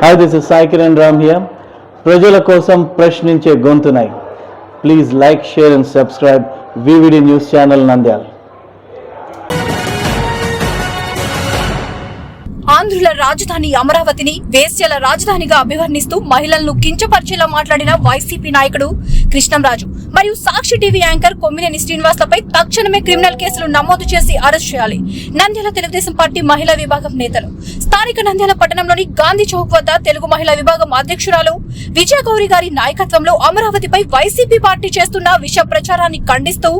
Hi, this is Sai Kiran Ram here. ప్రజల కోసం ప్రశ్నించే గొంతునై. Please like, share and subscribe VVD News Channel Nandyal. ఆంధ్రుల రాజధాని అమరావతిని వేశ్యల రాజధానిగా అభివర్ణిస్తూ మహిళలను కించపరిచేలా మాట్లాడిన వైసీపీ నాయకుడు కృష్ణంరాజు మరియు సాక్షి టీవీ యాంకర్ కొమ్మినేని శ్రీనివాస్లపై తక్షణమే క్రిమినల్ కేసులు నమోదు చేసి అరెస్ట్ చేయాలి. నంద్యాల తెలుగుదేశం పార్టీ మహిళా విభాగం నేతలు స్థానిక నంద్యాల పట్టణంలోని గాంధీ చౌక్ వద్ద తెలుగు మహిళా విభాగం అధ్యక్షురాలు విజయగౌరి గారి నాయకత్వంలో అమరావతిపై వైసీపీ పార్టీ చేస్తున్న విష ప్రచారాన్ని ఖండిస్తూ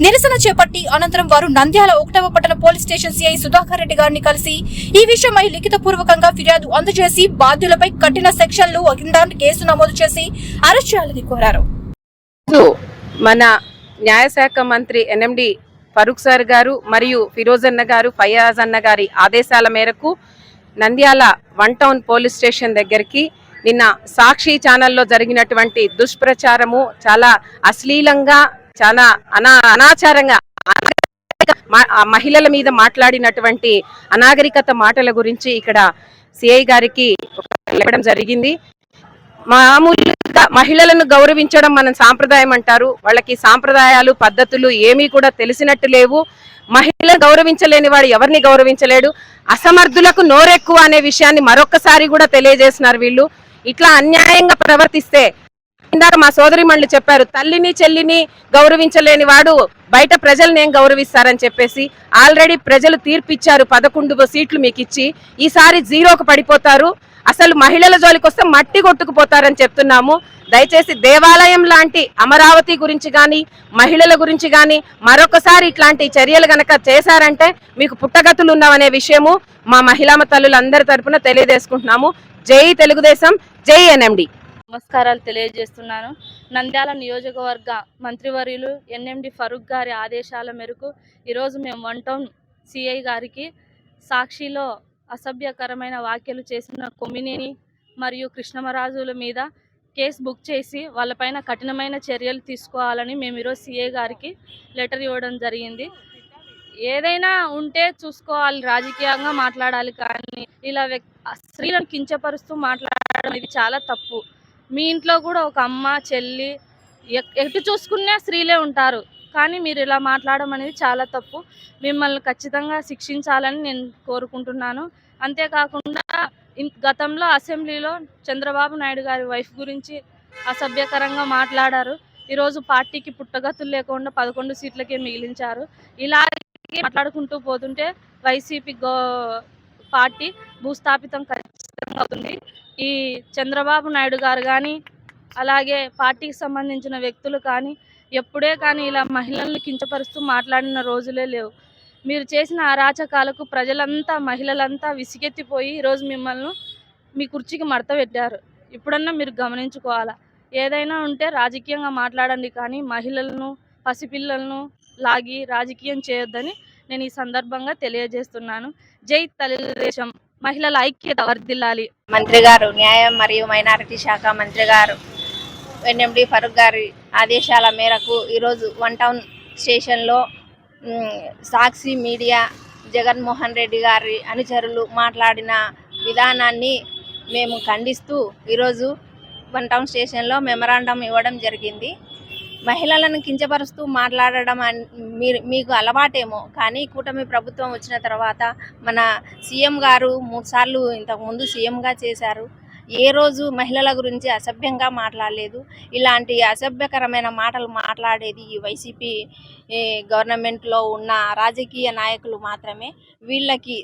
నిరసన చేపట్టి అనంతరం వారు నంద్యాల 1వ పట్టణ police station CI Sudhakar Reddy గారిని కలిసి ఈ విషయమై లిఖితపూర్వకంగా ఫిర్యాదు అందజేసి బాధ్యులపై కఠిన సెక్షన్లు కింద కేసు నమోదు చేసి అరెస్ట్ చేయాలని కోరారు. మన న్యాయశాఖ మంత్రి ఎన్ఎండి ఫరూక్ సార్ గారు మరియు ఫిరోజ్ అన్న గారు, ఫయాజ్ అన్న గారి ఆదేశాల మేరకు నంద్యాల 1 టౌన్ పోలీస్ స్టేషన్ దగ్గరికి నిన్న సాక్షి ఛానల్లో జరిగినటువంటి దుష్ప్రచారము చాలా అశ్లీలంగా, చాలా అనాచారంగా మహిళల మీద మాట్లాడినటువంటి అనాగరికత మాటల గురించి ఇక్కడ సిఐ గారికి చెప్పడం జరిగింది. మామూలుగా మహిళలను గౌరవించడం మన సాంప్రదాయం అంటారు. వాళ్ళకి సాంప్రదాయాలు, పద్ధతులు ఏమీ కూడా తెలిసినట్టు లేవు. మహిళను గౌరవించలేని వాడు ఎవరిని గౌరవించలేడు. అసమర్థులకు నోరెక్కువ అనే విషయాన్ని మరొకసారి కూడా తెలియజేస్తున్నారు. వీళ్ళు ఇట్లా అన్యాయంగా ప్రవర్తిస్తే, ఇందాక మా సోదరిమణులు చెప్పారు, తల్లిని చెల్లిని గౌరవించలేని వాడు బయట ప్రజల్ని ఏం గౌరవిస్తారని చెప్పేసి ఆల్రెడీ ప్రజలు తీర్పిచ్చారు. 11 సీట్లు మీకు ఇచ్చి ఈసారి 0కు పడిపోతారు. అసలు మహిళల జోలికి వస్తే మట్టి కొట్టుకుపోతారని చెప్తున్నాము. దయచేసి దేవాలయం లాంటి అమరావతి గురించి కానీ, మహిళల గురించి కానీ మరొకసారి ఇట్లాంటి చర్యలు గనక చేశారంటే మీకు పుట్టగతులు ఉన్నామనే విషయము మా మహిళా తల్లులందరి తరఫున తెలియజేసుకుంటున్నాము. జై తెలుగుదేశం, జై ఎన్ఎండి. నమస్కారాలు తెలియజేస్తున్నాను. నంద్యాల నియోజకవర్గ మంత్రివర్యులు ఎన్ఎండి ఫరూక్ గారి ఆదేశాల మేరకు ఈరోజు మేము 1 టౌన్ సిఐ గారికి సాక్షిలో అసభ్యకరమైన వ్యాఖ్యలు చేసిన కొమ్మినేని మరియు కృష్ణమరాజుల మీద కేసు బుక్ చేసి వాళ్ళపైన కఠినమైన చర్యలు తీసుకోవాలని మేము ఈరోజు సిఐ గారికి లెటర్ ఇవ్వడం జరిగింది. ఏదైనా ఉంటే చూసుకోవాలి, రాజకీయంగా మాట్లాడాలి, కానీ ఇలా స్త్రీలను కించపరుస్తూ మాట్లాడడం ఇది చాలా తప్పు. మీ ఇంట్లో కూడా ఒక అమ్మ, చెల్లి, ఎటు చూసుకున్నా స్త్రీలే ఉంటారు, కానీ మీరు ఇలా మాట్లాడడం అనేది చాలా తప్పు. మిమ్మల్ని ఖచ్చితంగా శిక్షించాలని నేను కోరుకుంటున్నాను. అంతేకాకుండా గతంలో అసెంబ్లీలో చంద్రబాబు నాయుడు గారి వైఫ్ గురించి అసభ్యకరంగా మాట్లాడారు. ఈరోజు పార్టీకి పుట్టగతులు లేకుండా 11 సీట్లకే మిగిలించారు. ఇలాగే మాట్లాడుకుంటూ పోతుంటే వైసీపీ పార్టీ భూస్థాపితం ఖచ్చితంగా అవుతుంది. ఈ చంద్రబాబు నాయుడు గారు కానీ, అలాగే పార్టీకి సంబంధించిన వ్యక్తులు కానీ ఎప్పుడే కానీ ఇలా మహిళలను కించపరుస్తూ మాట్లాడిన రోజులే లేవు. మీరు చేసిన అరాచకాలకు ప్రజలంతా, మహిళలంతా విసిగెత్తిపోయి ఈరోజు మిమ్మల్ని మీ కుర్చీకి మడత పెట్టారు. ఇప్పుడన్నా మీరు గమనించుకోవాలా. ఏదైనా ఉంటే రాజకీయంగా మాట్లాడండి, కానీ మహిళలను, పసిపిల్లలను లాగి రాజకీయం చేయొద్దని నేను ఈ సందర్భంగా తెలియజేస్తున్నాను. జై తెలుగుదేశం, మహిళల ఐక్యత వర్ధిల్లాలి. మంత్రి గారు, న్యాయం మరియు మైనారిటీ శాఖ మంత్రి గారు ఎన్ఎండి ఫరూక్ గారి ఆదేశాల మేరకు ఈరోజు 1 టౌన్ స్టేషన్లో సాక్షి మీడియా జగన్మోహన్ రెడ్డి గారి అనుచరులు మాట్లాడిన విధానాన్ని మేము ఖండిస్తూ ఈరోజు 1 టౌన్ స్టేషన్లో మెమరాండం ఇవ్వడం జరిగింది. మహిళలను కించపరుస్తూ మాట్లాడడం మీకు అలవాటేమో, కానీ కూటమి ప్రభుత్వం వచ్చిన తర్వాత మన సీఎం గారు 3 సార్లు ఇంతకుముందు సీఎంగా చేశారు. ఏ రోజు మహిళల గురించి అసభ్యంగా మాట్లాడలేదు. ఇలాంటి అసభ్యకరమైన మాటలు మాట్లాడేది ఈ వైసీపీ గవర్నమెంట్లో ఉన్న రాజకీయ నాయకులు మాత్రమే. వీళ్ళకి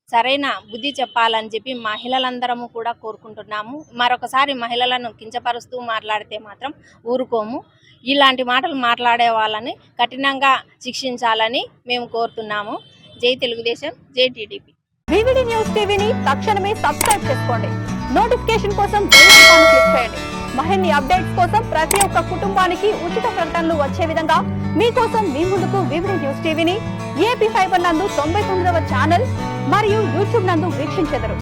సరైన బుద్ధి చెప్పాలని చెప్పి మహిళలందరము కూడా కోరుకుంటున్నాము. మరొకసారి మహిళలను కించపరుస్తూ మాట్లాడితే మాత్రం ఊరుకోము. ఇలాంటి మాటలు మాట్లాడే వాళ్ళని కఠినంగా శిక్షించాలని మేము కోరుతున్నాము. జై తెలుగుదేశం, జై టీడీపీ. VVD న్యూస్ టీవీని తక్షణమే సబ్స్క్రైబ్ చేసుకోండి. నోటిఫికేషన్ కోసం బెల్ ఐకాన్ క్లిక్ చేయండి. మరిన్ని అప్డేట్స్ కోసం ప్రతి ఒక్క కుటుంబానికి ఉచిత ప్రకటనలు వచ్చే విధంగా మీకోసం మీ ముందుకు VVD న్యూస్ టీవీని AP5 నందు 99వ ఛానల్ మరియు YouTube నందు వీక్షించెదరు.